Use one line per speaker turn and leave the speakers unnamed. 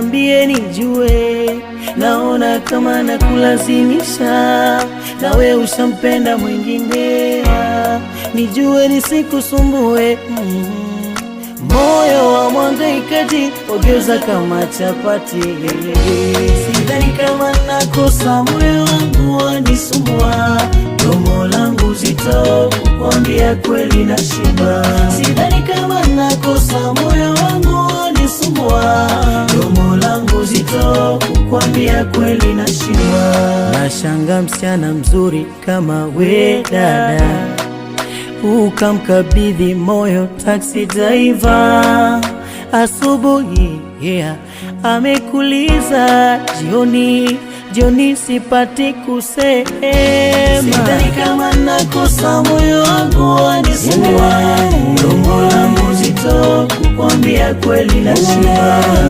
niambie nijue, naona kama nakulazimisha, nawe ushampenda mwingine, nijue nisikusumbue. Moyo wa mwangaikaji ogeuza kama chapati. Sidhani kama nakosa, moyo wangu wanisumbua, domo langu zito kukwambia kweli na shiba. Sidhani kama nakosa, moyo wangu wanisumbua, domo langu zito kukwambia kweli na shiba. Nashanga msichana mzuri kama we dada, ukamkabidhi moyo taxi driver. Asubuhi amekuliza, jioni sipati kusema. Sidhani kama nakosa, moyo wangu wanisumbua, domo langu zito kukwambia kweli na shiba.